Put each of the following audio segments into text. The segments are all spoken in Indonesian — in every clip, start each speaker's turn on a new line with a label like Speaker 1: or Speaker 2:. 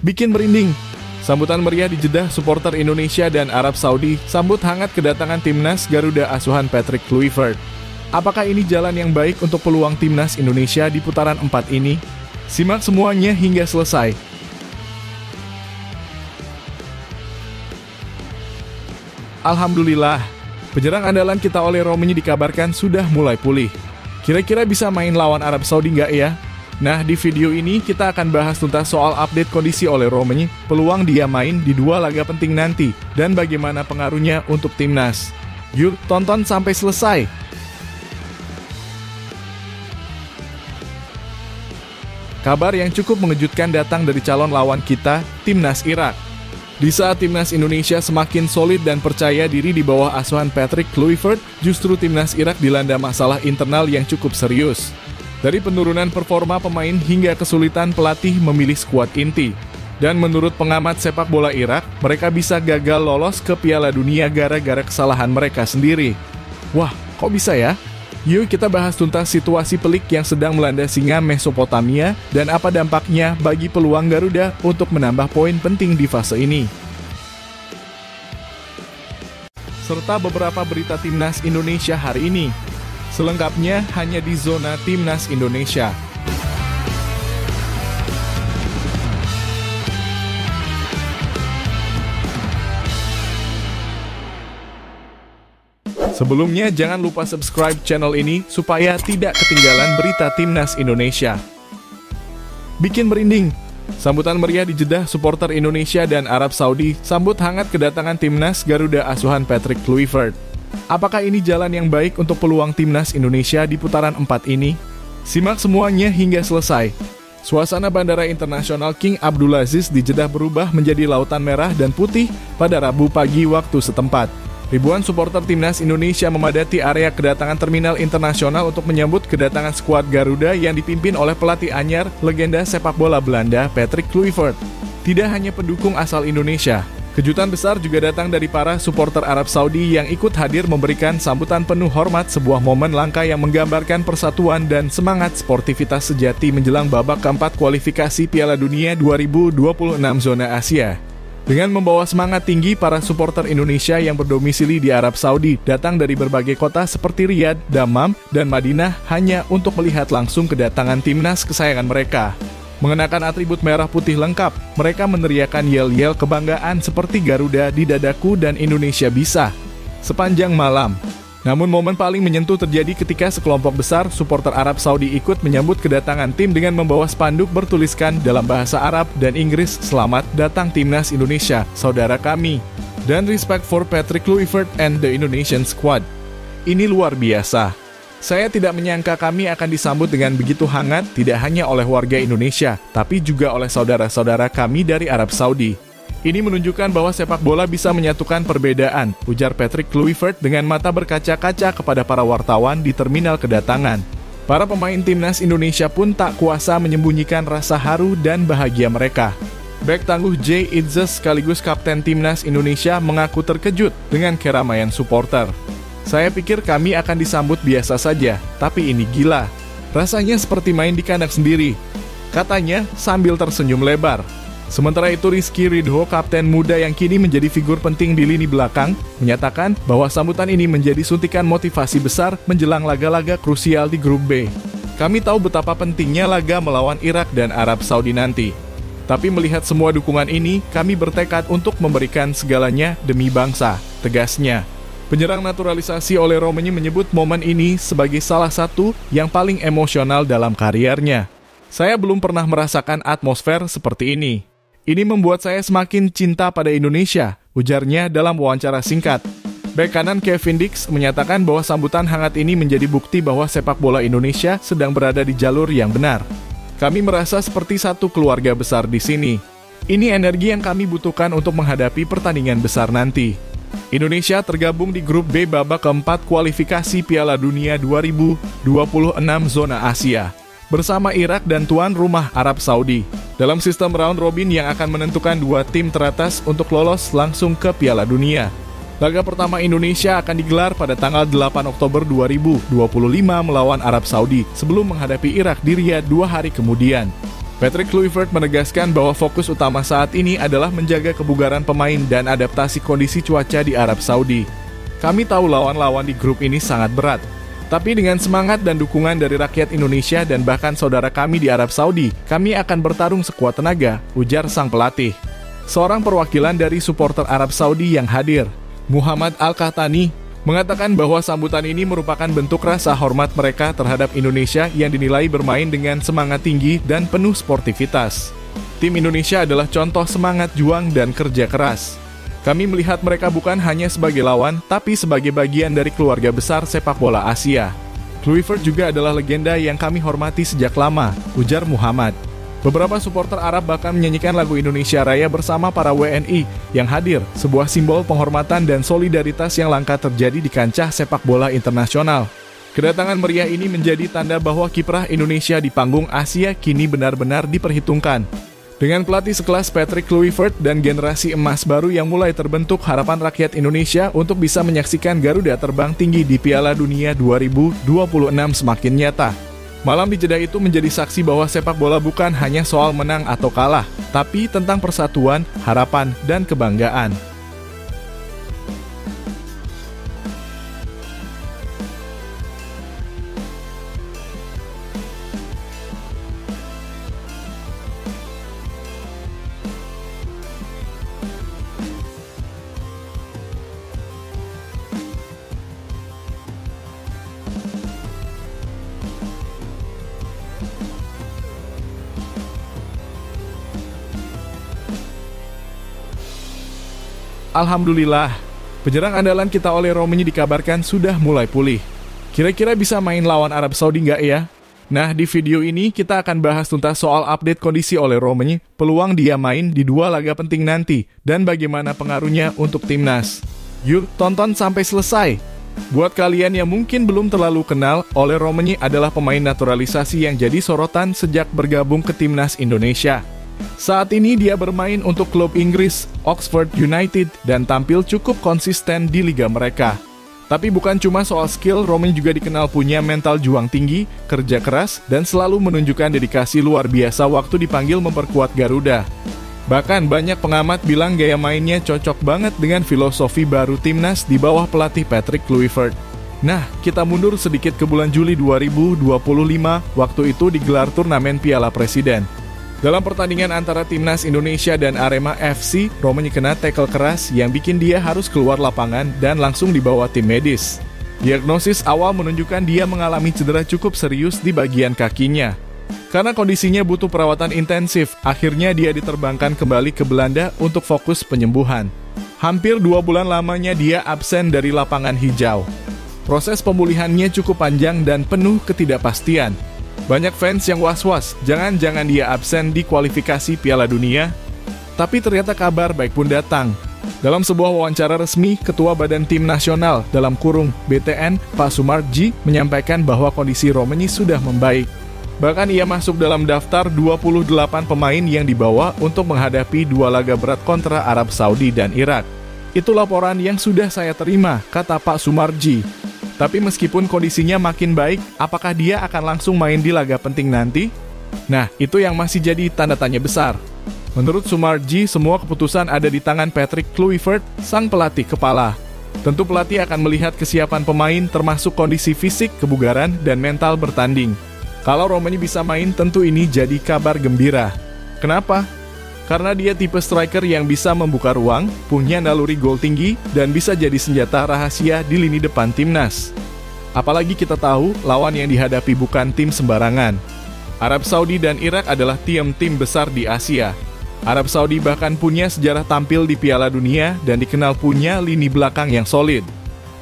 Speaker 1: Bikin merinding. Sambutan meriah di Jeddah, supporter Indonesia dan Arab Saudi sambut hangat kedatangan timnas Garuda asuhan Patrick Kluivert. Apakah ini jalan yang baik untuk peluang timnas Indonesia di putaran 4 ini? Simak semuanya hingga selesai. Alhamdulillah, penyerang andalan kita oleh Romeni dikabarkan sudah mulai pulih. Kira-kira bisa main lawan Arab Saudi nggak ya? Nah, di video ini kita akan bahas tuntas soal update kondisi oleh Romeni, peluang dia main di 2 laga penting nanti, dan bagaimana pengaruhnya untuk timnas. Yuk, tonton sampai selesai! Kabar yang cukup mengejutkan datang dari calon lawan kita, timnas Irak. Di saat timnas Indonesia semakin solid dan percaya diri di bawah asuhan Patrick Kluivert, justru timnas Irak dilanda masalah internal yang cukup serius. Dari penurunan performa pemain hingga kesulitan pelatih memilih skuad inti. Dan menurut pengamat sepak bola Irak, mereka bisa gagal lolos ke Piala Dunia gara-gara kesalahan mereka sendiri. Wah, kok bisa ya? Yuk kita bahas tuntas situasi pelik yang sedang melanda singa Mesopotamia dan apa dampaknya bagi peluang Garuda untuk menambah poin penting di fase ini. Serta beberapa berita timnas Indonesia hari ini. Selengkapnya hanya di Zona Timnas Indonesia. Sebelumnya jangan lupa subscribe channel ini supaya tidak ketinggalan berita timnas Indonesia. Bikin merinding. Sambutan meriah di Jeddah, supporter Indonesia dan Arab Saudi sambut hangat kedatangan timnas Garuda asuhan Patrick Kluivert. Apakah ini jalan yang baik untuk peluang timnas Indonesia di putaran 4 ini? Simak semuanya hingga selesai. Suasana Bandara Internasional King Abdulaziz di Jeddah berubah menjadi lautan merah dan putih pada Rabu pagi waktu setempat. Ribuan supporter timnas Indonesia memadati area kedatangan terminal internasional untuk menyambut kedatangan skuad Garuda yang dipimpin oleh pelatih anyar, legenda sepak bola Belanda, Patrick Kluivert. Tidak hanya pendukung asal Indonesia, kejutan besar juga datang dari para supporter Arab Saudi yang ikut hadir memberikan sambutan penuh hormat, sebuah momen langka yang menggambarkan persatuan dan semangat sportivitas sejati menjelang babak keempat kualifikasi Piala Dunia 2026 zona Asia. Dengan membawa semangat tinggi, para supporter Indonesia yang berdomisili di Arab Saudi datang dari berbagai kota seperti Riyadh, Dammam, dan Madinah hanya untuk melihat langsung kedatangan timnas kesayangan mereka. Mengenakan atribut merah putih lengkap, mereka meneriakan yel-yel kebanggaan seperti Garuda di dadaku dan Indonesia bisa sepanjang malam. Namun momen paling menyentuh terjadi ketika sekelompok besar supporter Arab Saudi ikut menyambut kedatangan tim dengan membawa spanduk bertuliskan dalam bahasa Arab dan Inggris, "Selamat datang timnas Indonesia, saudara kami," dan "Respect for Patrick Kluivert and the Indonesian squad." Ini luar biasa. Saya tidak menyangka kami akan disambut dengan begitu hangat, tidak hanya oleh warga Indonesia, tapi juga oleh saudara-saudara kami dari Arab Saudi. Ini menunjukkan bahwa sepak bola bisa menyatukan perbedaan, ujar Patrick Kluivert dengan mata berkaca-kaca kepada para wartawan di terminal kedatangan. Para pemain timnas Indonesia pun tak kuasa menyembunyikan rasa haru dan bahagia mereka. Bek tangguh Jay Itzes sekaligus kapten timnas Indonesia mengaku terkejut dengan keramaian supporter. "Saya pikir kami akan disambut biasa saja, tapi ini gila. Rasanya seperti main di kandang sendiri," katanya sambil tersenyum lebar. Sementara itu Rizky Ridho, kapten muda yang kini menjadi figur penting di lini belakang, menyatakan bahwa sambutan ini menjadi suntikan motivasi besar menjelang laga-laga krusial di grup B. "Kami tahu betapa pentingnya laga melawan Irak dan Arab Saudi nanti. Tapi melihat semua dukungan ini, kami bertekad untuk memberikan segalanya demi bangsa," tegasnya. Penyerang naturalisasi oleh Romeni menyebut momen ini sebagai salah satu yang paling emosional dalam kariernya. "Saya belum pernah merasakan atmosfer seperti ini. Ini membuat saya semakin cinta pada Indonesia," ujarnya dalam wawancara singkat. Bek kanan Kevin Dix menyatakan bahwa sambutan hangat ini menjadi bukti bahwa sepak bola Indonesia sedang berada di jalur yang benar. "Kami merasa seperti satu keluarga besar di sini. Ini energi yang kami butuhkan untuk menghadapi pertandingan besar nanti." Indonesia tergabung di grup B babak keempat kualifikasi Piala Dunia 2026 zona Asia bersama Irak dan tuan rumah Arab Saudi dalam sistem round robin yang akan menentukan 2 tim teratas untuk lolos langsung ke Piala Dunia. Laga pertama Indonesia akan digelar pada tanggal 8 Oktober 2025 melawan Arab Saudi sebelum menghadapi Irak di Riyadh 2 hari kemudian. Patrick Kluivert menegaskan bahwa fokus utama saat ini adalah menjaga kebugaran pemain dan adaptasi kondisi cuaca di Arab Saudi. Kami tahu lawan-lawan di grup ini sangat berat. Tapi dengan semangat dan dukungan dari rakyat Indonesia dan bahkan saudara kami di Arab Saudi, kami akan bertarung sekuat tenaga, ujar sang pelatih. Seorang perwakilan dari supporter Arab Saudi yang hadir, Muhammad Al-Qahtani, mengatakan bahwa sambutan ini merupakan bentuk rasa hormat mereka terhadap Indonesia yang dinilai bermain dengan semangat tinggi dan penuh sportivitas. Tim Indonesia adalah contoh semangat juang dan kerja keras. Kami melihat mereka bukan hanya sebagai lawan, tapi sebagai bagian dari keluarga besar sepak bola Asia. Kluivert juga adalah legenda yang kami hormati sejak lama, ujar Muhammad. Beberapa supporter Arab bahkan menyanyikan lagu Indonesia Raya bersama para WNI yang hadir, sebuah simbol penghormatan dan solidaritas yang langka terjadi di kancah sepak bola internasional. Kedatangan meriah ini menjadi tanda bahwa kiprah Indonesia di panggung Asia kini benar-benar diperhitungkan. Dengan pelatih sekelas Patrick Kluivert dan generasi emas baru yang mulai terbentuk, harapan rakyat Indonesia untuk bisa menyaksikan Garuda terbang tinggi di Piala Dunia 2026 semakin nyata. Malam di jeda itu menjadi saksi bahwa sepak bola bukan hanya soal menang atau kalah, tapi tentang persatuan, harapan, dan kebanggaan. Alhamdulillah, penyerang andalan kita oleh Romeni dikabarkan sudah mulai pulih. Kira-kira bisa main lawan Arab Saudi nggak ya? Nah, di video ini kita akan bahas tuntas soal update kondisi oleh Romeni, peluang dia main di 2 laga penting nanti, dan bagaimana pengaruhnya untuk timnas. Yuk, tonton sampai selesai. Buat kalian yang mungkin belum terlalu kenal, Oleh Romeni adalah pemain naturalisasi yang jadi sorotan sejak bergabung ke timnas Indonesia. Saat ini dia bermain untuk klub Inggris, Oxford United, dan tampil cukup konsisten di liga mereka. Tapi bukan cuma soal skill, Romeni juga dikenal punya mental juang tinggi, kerja keras, dan selalu menunjukkan dedikasi luar biasa waktu dipanggil memperkuat Garuda. Bahkan banyak pengamat bilang gaya mainnya cocok banget dengan filosofi baru timnas di bawah pelatih Patrick Kluivert. Nah, kita mundur sedikit ke bulan Juli 2025, waktu itu digelar turnamen Piala Presiden. Dalam pertandingan antara timnas Indonesia dan Arema FC, Romeni kena tackle keras yang bikin dia harus keluar lapangan dan langsung dibawa tim medis. Diagnosis awal menunjukkan dia mengalami cedera cukup serius di bagian kakinya. Karena kondisinya butuh perawatan intensif, akhirnya dia diterbangkan kembali ke Belanda untuk fokus penyembuhan. Hampir 2 bulan lamanya dia absen dari lapangan hijau. Proses pemulihannya cukup panjang dan penuh ketidakpastian. Banyak fans yang was-was, jangan-jangan dia absen di kualifikasi Piala Dunia. Tapi ternyata kabar baik pun datang. Dalam sebuah wawancara resmi, Ketua Badan Tim Nasional (BTN) Pak Sumarji menyampaikan bahwa kondisi Romeni sudah membaik. Bahkan ia masuk dalam daftar 28 pemain yang dibawa untuk menghadapi 2 laga berat kontra Arab Saudi dan Irak. Itu laporan yang sudah saya terima, kata Pak Sumarji. Tapi meskipun kondisinya makin baik, apakah dia akan langsung main di laga penting nanti? Nah, itu yang masih jadi tanda tanya besar. Menurut Sumarji, semua keputusan ada di tangan Patrick Kluivert, sang pelatih kepala. Tentu pelatih akan melihat kesiapan pemain termasuk kondisi fisik, kebugaran, dan mental bertanding. Kalau Romeni bisa main, tentu ini jadi kabar gembira. Kenapa? Karena dia tipe striker yang bisa membuka ruang, punya naluri gol tinggi, dan bisa jadi senjata rahasia di lini depan timnas. Apalagi kita tahu, lawan yang dihadapi bukan tim sembarangan. Arab Saudi dan Irak adalah tim-tim besar di Asia. Arab Saudi bahkan punya sejarah tampil di Piala Dunia dan dikenal punya lini belakang yang solid.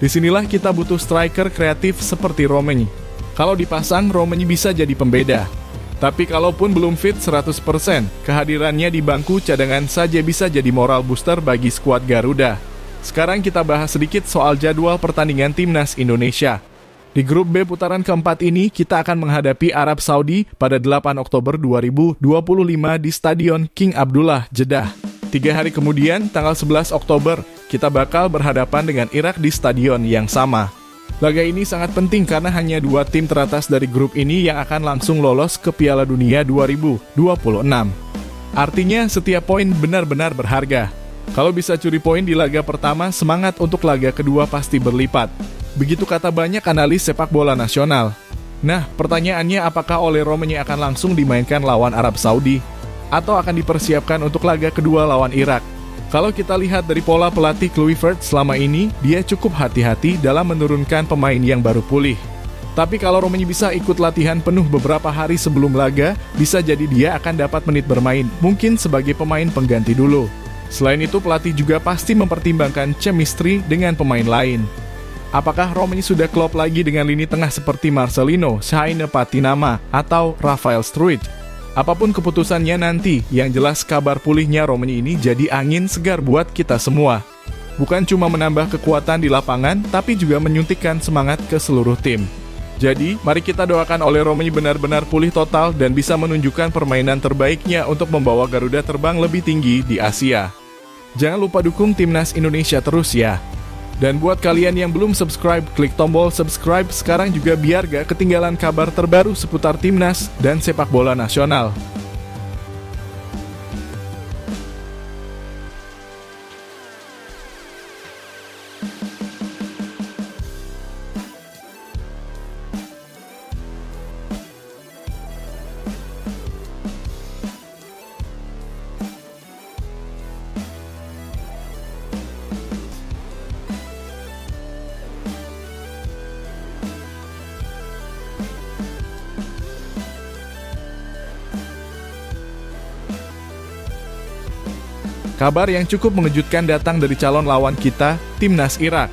Speaker 1: Disinilah kita butuh striker kreatif seperti Romeni. Kalau dipasang, Romeni bisa jadi pembeda. Tapi kalaupun belum fit 100%, kehadirannya di bangku cadangan saja bisa jadi moral booster bagi skuad Garuda. Sekarang kita bahas sedikit soal jadwal pertandingan timnas Indonesia. Di grup B putaran keempat ini, kita akan menghadapi Arab Saudi pada 8 Oktober 2025 di Stadion King Abdullah, Jeddah. 3 hari kemudian, tanggal 11 Oktober, kita bakal berhadapan dengan Irak di stadion yang sama. Laga ini sangat penting karena hanya 2 tim teratas dari grup ini yang akan langsung lolos ke Piala Dunia 2026. Artinya setiap poin benar-benar berharga. Kalau bisa curi poin di laga pertama, semangat untuk laga kedua pasti berlipat. Begitu kata banyak analis sepak bola nasional. Nah, pertanyaannya apakah Ole Romeni akan langsung dimainkan lawan Arab Saudi? Atau akan dipersiapkan untuk laga kedua lawan Irak? Kalau kita lihat dari pola pelatih Kluivert selama ini, dia cukup hati-hati dalam menurunkan pemain yang baru pulih. Tapi kalau Romeni bisa ikut latihan penuh beberapa hari sebelum laga, bisa jadi dia akan dapat menit bermain, mungkin sebagai pemain pengganti dulu. Selain itu, pelatih juga pasti mempertimbangkan chemistry dengan pemain lain. Apakah Romeni sudah klop lagi dengan lini tengah seperti Marcelino, Shaine Patinama, atau Rafael Struij? Apapun keputusannya nanti, yang jelas kabar pulihnya Romeni ini jadi angin segar buat kita semua. Bukan cuma menambah kekuatan di lapangan, tapi juga menyuntikkan semangat ke seluruh tim. Jadi, mari kita doakan Ole Romeni benar-benar pulih total dan bisa menunjukkan permainan terbaiknya untuk membawa Garuda terbang lebih tinggi di Asia. Jangan lupa dukung Timnas Indonesia terus ya. Dan buat kalian yang belum subscribe, klik tombol subscribe sekarang juga biar gak ketinggalan kabar terbaru seputar Timnas dan sepak bola nasional. Kabar yang cukup mengejutkan datang dari calon lawan kita, Timnas Irak.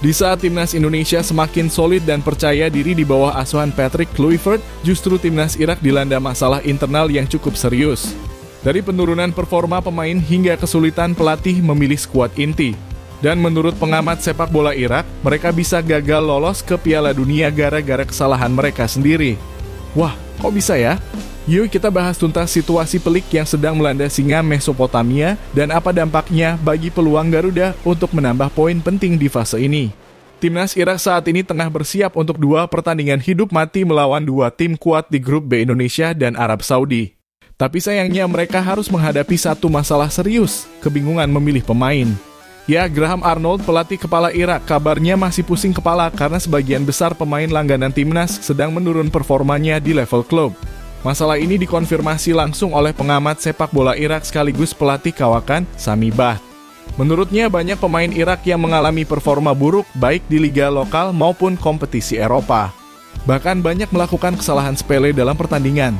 Speaker 1: Di saat Timnas Indonesia semakin solid dan percaya diri di bawah asuhan Patrick Kluivert, justru Timnas Irak dilanda masalah internal yang cukup serius. Dari penurunan performa pemain hingga kesulitan pelatih memilih skuad inti. Dan menurut pengamat sepak bola Irak, mereka bisa gagal lolos ke Piala Dunia gara-gara kesalahan mereka sendiri. Wah, kok bisa ya? Yuk kita bahas tuntas situasi pelik yang sedang melanda singa Mesopotamia dan apa dampaknya bagi peluang Garuda untuk menambah poin penting di fase ini. Timnas Irak saat ini tengah bersiap untuk 2 pertandingan hidup mati melawan 2 tim kuat di grup B Indonesia dan Arab Saudi. Tapi sayangnya mereka harus menghadapi satu masalah serius, kebingungan memilih pemain. Ya, Graham Arnold, pelatih kepala Irak, kabarnya masih pusing kepala karena sebagian besar pemain langganan Timnas sedang menurun performanya di level klub. Masalah ini dikonfirmasi langsung oleh pengamat sepak bola Irak sekaligus pelatih kawakan, Sami Baht. Menurutnya banyak pemain Irak yang mengalami performa buruk baik di liga lokal maupun kompetisi Eropa. Bahkan banyak melakukan kesalahan sepele dalam pertandingan.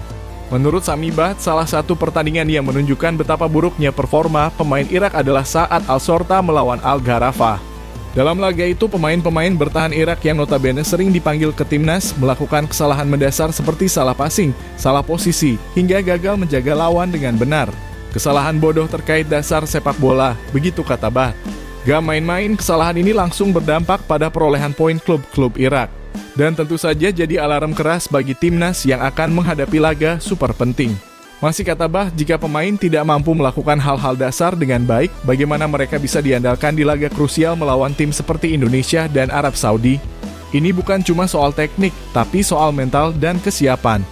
Speaker 1: Menurut Sami Baht, salah satu pertandingan yang menunjukkan betapa buruknya performa pemain Irak adalah saat Al-Shorta melawan Al-Gharafa. Dalam laga itu, pemain-pemain bertahan Irak yang notabene sering dipanggil ke Timnas melakukan kesalahan mendasar seperti salah passing, salah posisi, hingga gagal menjaga lawan dengan benar. Kesalahan bodoh terkait dasar sepak bola, begitu kata Baht. Gak main-main, kesalahan ini langsung berdampak pada perolehan poin klub-klub Irak. Dan tentu saja jadi alarm keras bagi Timnas yang akan menghadapi laga super penting. Masih kata Baht, jika pemain tidak mampu melakukan hal-hal dasar dengan baik, bagaimana mereka bisa diandalkan di laga krusial melawan tim seperti Indonesia dan Arab Saudi? Ini bukan cuma soal teknik, tapi soal mental dan kesiapan.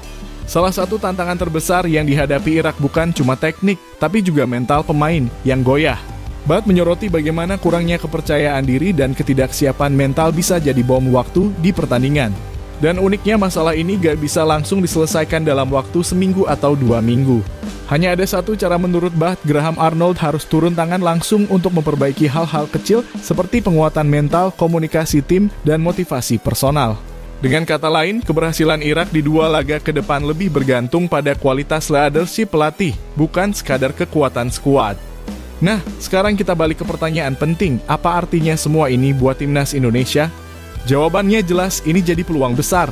Speaker 1: Salah satu tantangan terbesar yang dihadapi Irak bukan cuma teknik, tapi juga mental pemain yang goyah. Baht menyoroti bagaimana kurangnya kepercayaan diri dan ketidaksiapan mental bisa jadi bom waktu di pertandingan. Dan uniknya masalah ini gak bisa langsung diselesaikan dalam waktu seminggu atau 2 minggu. Hanya ada satu cara menurut Baht, Graham Arnold harus turun tangan langsung untuk memperbaiki hal-hal kecil seperti penguatan mental, komunikasi tim, dan motivasi personal. Dengan kata lain, keberhasilan Irak di 2 laga ke depan lebih bergantung pada kualitas leadership pelatih, bukan sekadar kekuatan skuad. Nah, sekarang kita balik ke pertanyaan penting, apa artinya semua ini buat Timnas Indonesia? Jawabannya jelas, ini jadi peluang besar.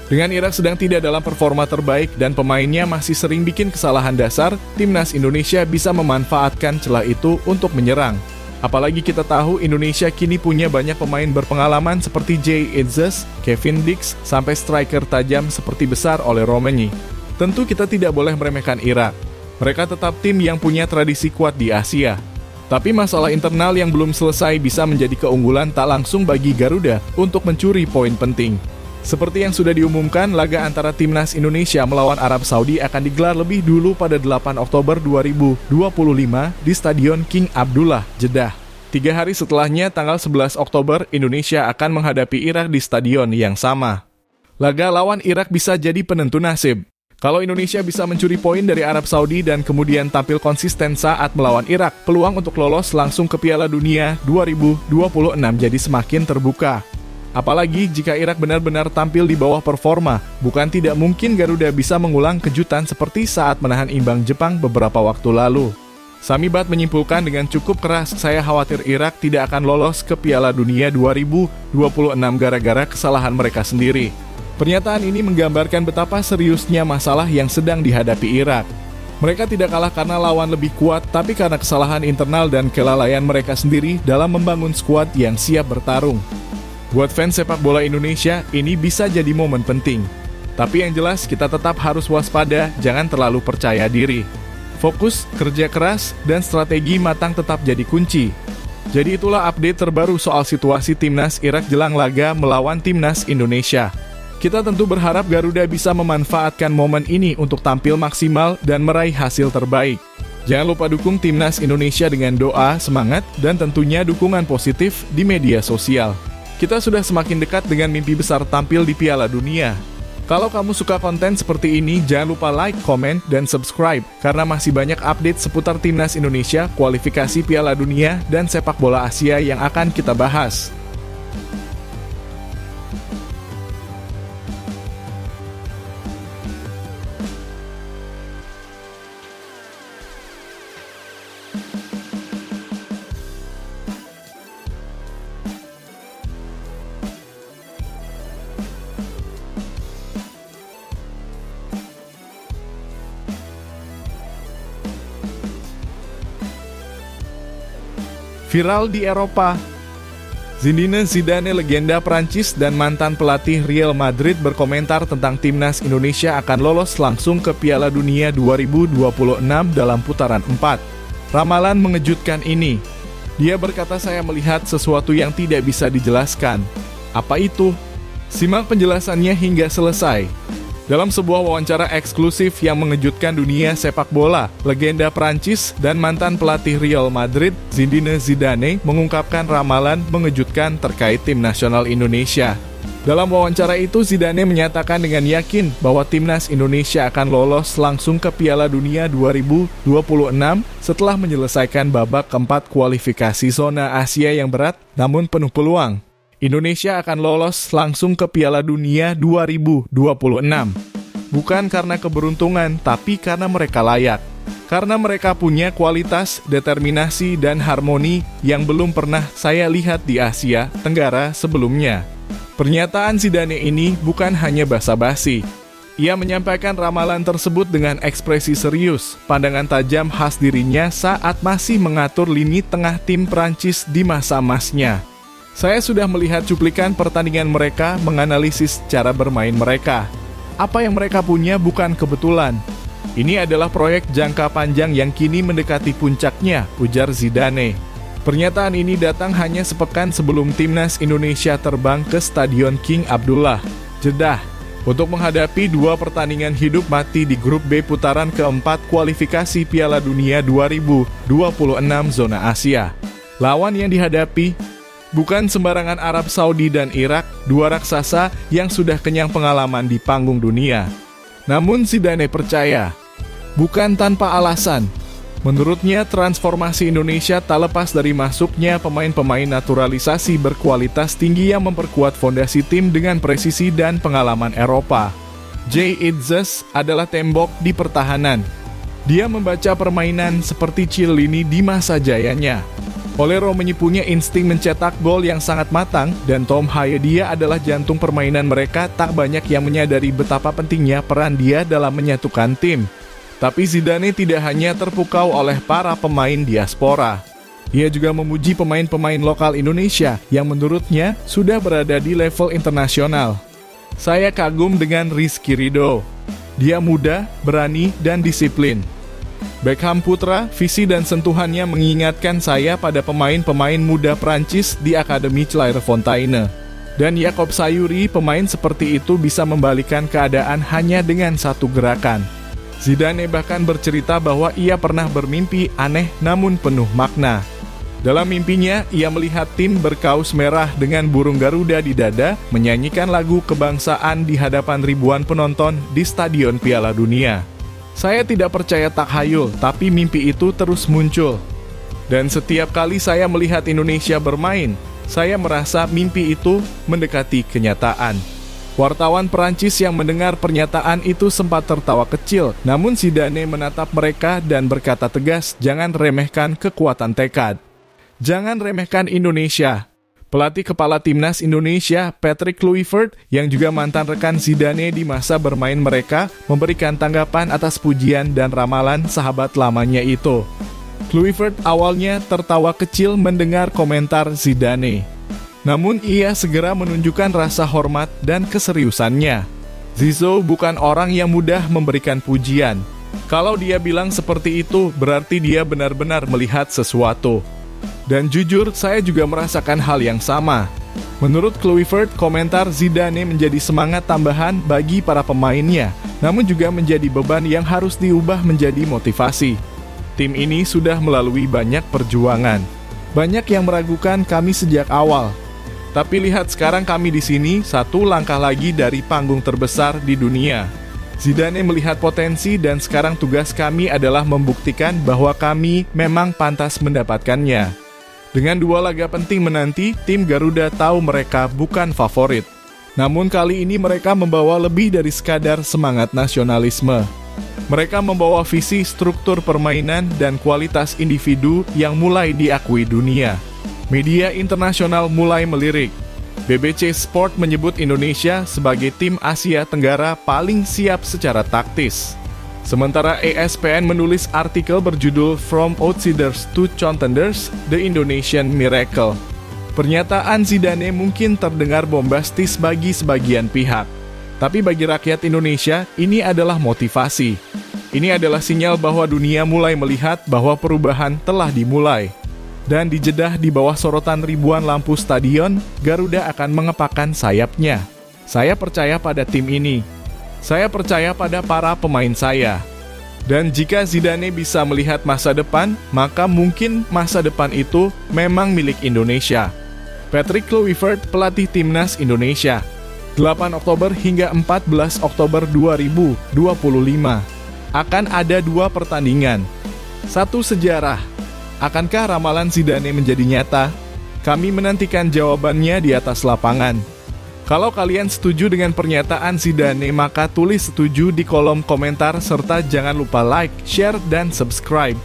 Speaker 1: Dengan Irak sedang tidak dalam performa terbaik dan pemainnya masih sering bikin kesalahan dasar, Timnas Indonesia bisa memanfaatkan celah itu untuk menyerang. Apalagi kita tahu Indonesia kini punya banyak pemain berpengalaman seperti Jay Itzes, Kevin Dix, sampai striker tajam seperti besar Ole Romeni. Tentu kita tidak boleh meremehkan Irak. Mereka tetap tim yang punya tradisi kuat di Asia. Tapi masalah internal yang belum selesai bisa menjadi keunggulan tak langsung bagi Garuda untuk mencuri poin penting. Seperti yang sudah diumumkan, laga antara Timnas Indonesia melawan Arab Saudi akan digelar lebih dulu pada 8 Oktober 2025 di Stadion King Abdullah, Jeddah. 3 hari setelahnya, tanggal 11 Oktober, Indonesia akan menghadapi Irak di stadion yang sama. Laga lawan Irak bisa jadi penentu nasib. Kalau Indonesia bisa mencuri poin dari Arab Saudi dan kemudian tampil konsisten saat melawan Irak, peluang untuk lolos langsung ke Piala Dunia 2026 jadi semakin terbuka. Apalagi jika Irak benar-benar tampil di bawah performa, bukan tidak mungkin Garuda bisa mengulang kejutan seperti saat menahan imbang Jepang beberapa waktu lalu. Samibat menyimpulkan dengan cukup keras, saya khawatir Irak tidak akan lolos ke Piala Dunia 2026 gara-gara kesalahan mereka sendiri. Pernyataan ini menggambarkan betapa seriusnya masalah yang sedang dihadapi Irak. Mereka tidak kalah karena lawan lebih kuat, tapi karena kesalahan internal dan kelalaian mereka sendiri dalam membangun skuad yang siap bertarung. Buat fans sepak bola Indonesia, ini bisa jadi momen penting. Tapi yang jelas kita tetap harus waspada, jangan terlalu percaya diri. Fokus, kerja keras, dan strategi matang tetap jadi kunci. Jadi itulah update terbaru soal situasi Timnas Irak jelang laga melawan Timnas Indonesia. Kita tentu berharap Garuda bisa memanfaatkan momen ini untuk tampil maksimal dan meraih hasil terbaik. Jangan lupa dukung Timnas Indonesia dengan doa, semangat, dan tentunya dukungan positif di media sosial. Kita sudah semakin dekat dengan mimpi besar tampil di Piala Dunia. Kalau kamu suka konten seperti ini, jangan lupa like, komen, dan subscribe, karena masih banyak update seputar Timnas Indonesia, kualifikasi Piala Dunia, dan sepak bola Asia yang akan kita bahas. Viral di Eropa. Zinedine Zidane, legenda Prancis dan mantan pelatih Real Madrid, berkomentar tentang Timnas Indonesia akan lolos langsung ke Piala Dunia 2026 dalam putaran 4. Ramalan mengejutkan ini. Dia berkata, saya melihat sesuatu yang tidak bisa dijelaskan. Apa itu? Simak penjelasannya hingga selesai. Dalam sebuah wawancara eksklusif yang mengejutkan dunia sepak bola, legenda Prancis dan mantan pelatih Real Madrid, Zinedine Zidane, mengungkapkan ramalan mengejutkan terkait tim nasional Indonesia. Dalam wawancara itu, Zidane menyatakan dengan yakin bahwa Timnas Indonesia akan lolos langsung ke Piala Dunia 2026 setelah menyelesaikan babak keempat kualifikasi zona Asia yang berat namun penuh peluang. Indonesia akan lolos langsung ke Piala Dunia 2026. Bukan karena keberuntungan, tapi karena mereka layak. Karena mereka punya kualitas, determinasi, dan harmoni yang belum pernah saya lihat di Asia Tenggara sebelumnya. Pernyataan Zidane ini bukan hanya basa-basi. Ia menyampaikan ramalan tersebut dengan ekspresi serius, pandangan tajam khas dirinya saat masih mengatur lini tengah tim Prancis di masa emasnya. Saya sudah melihat cuplikan pertandingan mereka, menganalisis cara bermain mereka. Apa yang mereka punya bukan kebetulan. Ini adalah proyek jangka panjang yang kini mendekati puncaknya, ujar Zidane. Pernyataan ini datang hanya sepekan sebelum Timnas Indonesia terbang ke Stadion King Abdullah, Jeddah, untuk menghadapi 2 pertandingan hidup mati di grup B putaran keempat kualifikasi Piala Dunia 2026 zona Asia. Lawan yang dihadapi bukan sembarangan Arab Saudi dan Irak, 2 raksasa yang sudah kenyang pengalaman di panggung dunia. Namun Zidane percaya, bukan tanpa alasan. Menurutnya, transformasi Indonesia tak lepas dari masuknya pemain-pemain naturalisasi berkualitas tinggi yang memperkuat fondasi tim dengan presisi dan pengalaman Eropa. Jay Itzes adalah tembok di pertahanan. Dia membaca permainan seperti Chiellini di masa jayanya. Olero punya insting mencetak gol yang sangat matang, dan Tom Hayedia adalah jantung permainan mereka. Tak banyak yang menyadari betapa pentingnya peran dia dalam menyatukan tim. Tapi Zidane tidak hanya terpukau oleh para pemain diaspora. Ia juga memuji pemain-pemain lokal Indonesia yang menurutnya sudah berada di level internasional. Saya kagum dengan Rizky Ridho. Dia muda, berani, dan disiplin. Beckham putra, visi dan sentuhannya mengingatkan saya pada pemain-pemain muda Prancis di Akademi Clairefontaine. Dan Yacob Sayuri, pemain seperti itu bisa membalikan keadaan hanya dengan satu gerakan. Zidane bahkan bercerita bahwa ia pernah bermimpi aneh namun penuh makna. Dalam mimpinya, ia melihat tim berkaus merah dengan burung Garuda di dada menyanyikan lagu kebangsaan di hadapan ribuan penonton di Stadion Piala Dunia. Saya tidak percaya takhayul, tapi mimpi itu terus muncul. Dan setiap kali saya melihat Indonesia bermain, saya merasa mimpi itu mendekati kenyataan. Wartawan Perancis yang mendengar pernyataan itu sempat tertawa kecil, namun Zidane menatap mereka dan berkata tegas, "Jangan remehkan kekuatan tekad. Jangan remehkan Indonesia." Pelatih kepala timnas Indonesia, Patrick Kluivert, yang juga mantan rekan Zidane di masa bermain mereka, memberikan tanggapan atas pujian dan ramalan sahabat lamanya itu. Kluivert awalnya tertawa kecil mendengar komentar Zidane. Namun ia segera menunjukkan rasa hormat dan keseriusannya. Zizou bukan orang yang mudah memberikan pujian. Kalau dia bilang seperti itu, berarti dia benar-benar melihat sesuatu. Dan jujur, saya juga merasakan hal yang sama. Menurut Kluivert, komentar Zidane menjadi semangat tambahan bagi para pemainnya, namun juga menjadi beban yang harus diubah menjadi motivasi. Tim ini sudah melalui banyak perjuangan. Banyak yang meragukan kami sejak awal. Tapi lihat sekarang kami di sini, satu langkah lagi dari panggung terbesar di dunia. Zidane melihat potensi dan sekarang tugas kami adalah membuktikan bahwa kami memang pantas mendapatkannya. Dengan 2 laga penting menanti, tim Garuda tahu mereka bukan favorit. Namun kali ini mereka membawa lebih dari sekadar semangat nasionalisme. Mereka membawa visi, struktur permainan, dan kualitas individu yang mulai diakui dunia. Media internasional mulai melirik. BBC Sport menyebut Indonesia sebagai tim Asia Tenggara paling siap secara taktis. Sementara ESPN menulis artikel berjudul From Outsiders to Contenders, The Indonesian Miracle. Pernyataan Zidane mungkin terdengar bombastis bagi sebagian pihak. Tapi bagi rakyat Indonesia, ini adalah motivasi. Ini adalah sinyal bahwa dunia mulai melihat bahwa perubahan telah dimulai. Dan di Jeddah di bawah sorotan ribuan lampu stadion, Garuda akan mengepakkan sayapnya. Saya percaya pada tim ini. Saya percaya pada para pemain saya. Dan jika Zidane bisa melihat masa depan, maka mungkin masa depan itu memang milik Indonesia. Patrick Kluivert, pelatih timnas Indonesia. 8 Oktober hingga 14 Oktober 2025. Akan ada 2 pertandingan. 1 sejarah. Akankah ramalan Zidane menjadi nyata? Kami menantikan jawabannya di atas lapangan. Kalau kalian setuju dengan pernyataan Zidane, maka tulis setuju di kolom komentar serta jangan lupa like, share, dan subscribe.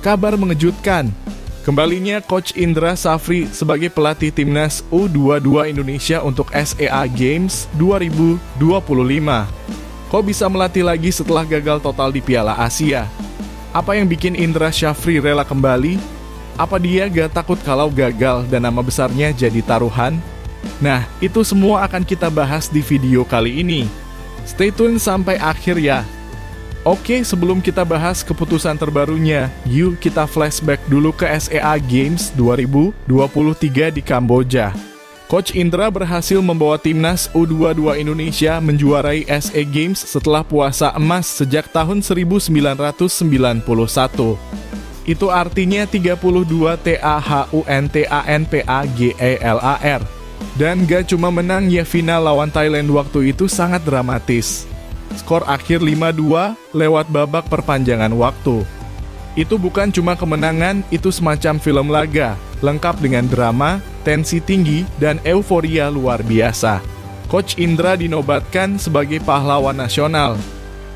Speaker 1: Kabar mengejutkan, kembalinya Coach Indra Safri sebagai pelatih timnas U22 Indonesia untuk SEA Games 2025. Kok bisa melatih lagi setelah gagal total di Piala Asia? Apa yang bikin Indra Safri rela kembali? Apa dia gak takut kalau gagal dan nama besarnya jadi taruhan? Nah, itu semua akan kita bahas di video kali ini. Stay tune sampai akhir ya. Oke, sebelum kita bahas keputusan terbarunya, yuk kita flashback dulu ke SEA Games 2023 di Kamboja. Coach Indra berhasil membawa timnas U22 Indonesia menjuarai SEA Games setelah puasa emas sejak tahun 1991. Itu artinya 32 TAHUNTANPAGELAR. Dan gak cuma menang, ya final lawan Thailand waktu itu sangat dramatis. Skor akhir 5-2 lewat babak perpanjangan waktu. Itu bukan cuma kemenangan, itu semacam film laga. lengkap dengan drama, tensi tinggi, dan euforia luar biasa. Coach Indra dinobatkan sebagai pahlawan nasional.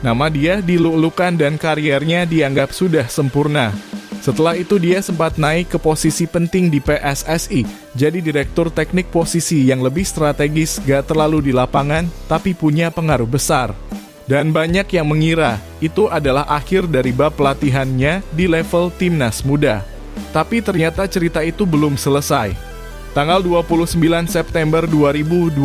Speaker 1: Nama dia dilulukan dan kariernya dianggap sudah sempurna. Setelah itu dia sempat naik ke posisi penting di PSSI, jadi direktur teknik, posisi yang lebih strategis, gak terlalu di lapangan, tapi punya pengaruh besar. Dan banyak yang mengira itu adalah akhir dari bab pelatihannya di level timnas muda. Tapi ternyata cerita itu belum selesai. Tanggal 29 September 2025,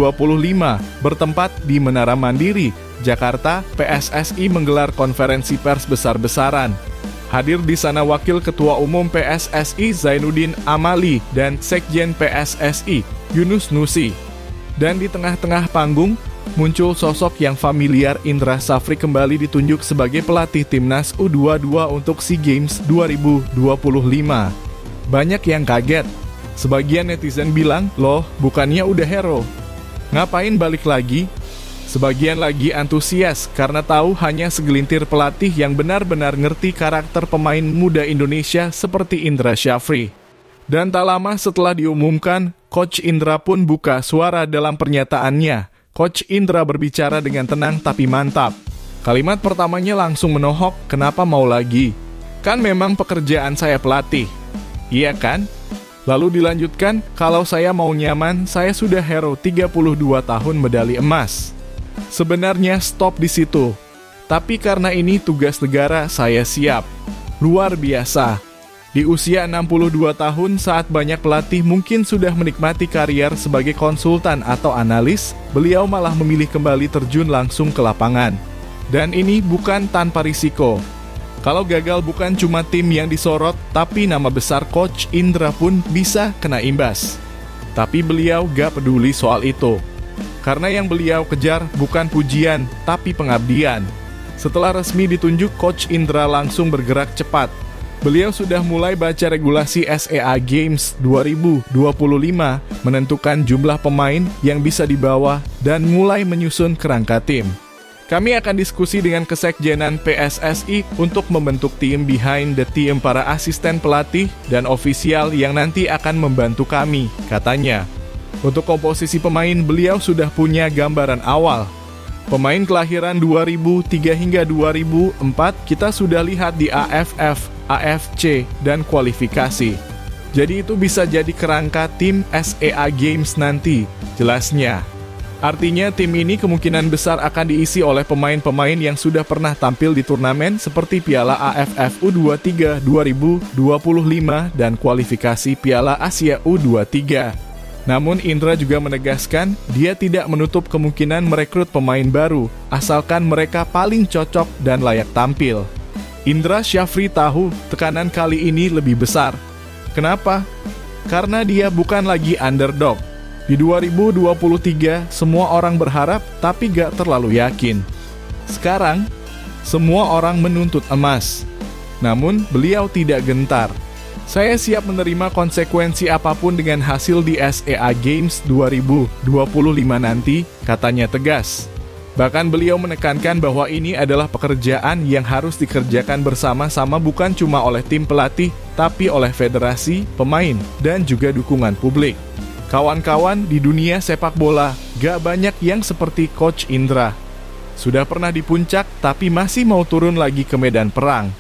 Speaker 1: bertempat di Menara Mandiri, Jakarta, PSSI menggelar konferensi pers besar-besaran. Hadir di sana Wakil Ketua Umum PSSI Zainuddin Amali dan Sekjen PSSI Yunus Nusi. Dan di tengah-tengah panggung, muncul sosok yang familiar. Indra Safri kembali ditunjuk sebagai pelatih timnas U22 untuk SEA Games 2025. Banyak yang kaget. Sebagian netizen bilang, loh, bukannya udah hero? Ngapain balik lagi? Sebagian lagi antusias karena tahu hanya segelintir pelatih yang benar-benar ngerti karakter pemain muda Indonesia seperti Indra Syafri. Dan tak lama setelah diumumkan, Coach Indra pun buka suara dalam pernyataannya. Coach Indra berbicara dengan tenang tapi mantap. Kalimat pertamanya langsung menohok, kenapa mau lagi? Kan memang pekerjaan saya pelatih. Iya kan? Lalu dilanjutkan, kalau saya mau nyaman, saya sudah hero 32 tahun medali emas. Sebenarnya stop di situ. Tapi karena ini tugas negara, saya siap. Luar biasa. Di usia 62 tahun saat banyak pelatih mungkin sudah menikmati karier sebagai konsultan atau analis, beliau malah memilih kembali terjun langsung ke lapangan. Dan ini bukan tanpa risiko. Kalau gagal bukan cuma tim yang disorot, tapi nama besar Coach Indra pun bisa kena imbas. Tapi beliau gak peduli soal itu. Karena yang beliau kejar bukan pujian, tapi pengabdian. Setelah resmi ditunjuk, Coach Indra langsung bergerak cepat. Beliau sudah mulai baca regulasi SEA Games 2025, menentukan jumlah pemain yang bisa dibawa, dan mulai menyusun kerangka tim. Kami akan diskusi dengan Kesekjenan PSSI untuk membentuk tim behind the team, para asisten pelatih dan ofisial yang nanti akan membantu kami, katanya. Untuk komposisi pemain, beliau sudah punya gambaran awal. Pemain kelahiran 2003 hingga 2004 kita sudah lihat di AFF, AFC, dan kualifikasi. Jadi itu bisa jadi kerangka tim SEA Games nanti, jelasnya. Artinya tim ini kemungkinan besar akan diisi oleh pemain-pemain yang sudah pernah tampil di turnamen seperti Piala AFF U23 2025 dan kualifikasi Piala Asia U23. Namun Indra juga menegaskan dia tidak menutup kemungkinan merekrut pemain baru, asalkan mereka paling cocok dan layak tampil. Indra Syafri tahu tekanan kali ini lebih besar. Kenapa? Karena dia bukan lagi underdog. Di 2023, semua orang berharap tapi gak terlalu yakin. Sekarang, semua orang menuntut emas. Namun, beliau tidak gentar. Saya siap menerima konsekuensi apapun dengan hasil di SEA Games 2025 nanti, katanya tegas. Bahkan beliau menekankan bahwa ini adalah pekerjaan yang harus dikerjakan bersama-sama, bukan cuma oleh tim pelatih, tapi oleh federasi, pemain, dan juga dukungan publik. Kawan-kawan, di dunia sepak bola, gak banyak yang seperti Coach Indra. Sudah pernah di puncak, tapi masih mau turun lagi ke medan perang.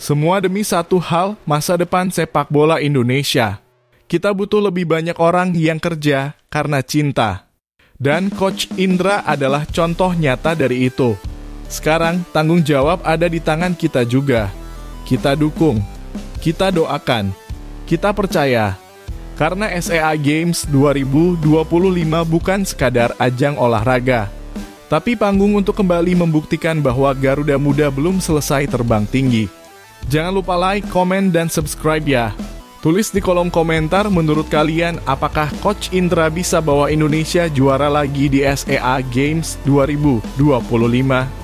Speaker 1: Semua demi satu hal, masa depan sepak bola Indonesia. Kita butuh lebih banyak orang yang kerja karena cinta. Dan Coach Indra adalah contoh nyata dari itu. Sekarang, tanggung jawab ada di tangan kita juga. Kita dukung, kita doakan, kita percaya. Karena SEA Games 2025 bukan sekadar ajang olahraga, tapi panggung untuk kembali membuktikan bahwa Garuda Muda belum selesai terbang tinggi. Jangan lupa like, komen, dan subscribe ya. Tulis di kolom komentar menurut kalian apakah Coach Indra bisa bawa Indonesia juara lagi di SEA Games 2025.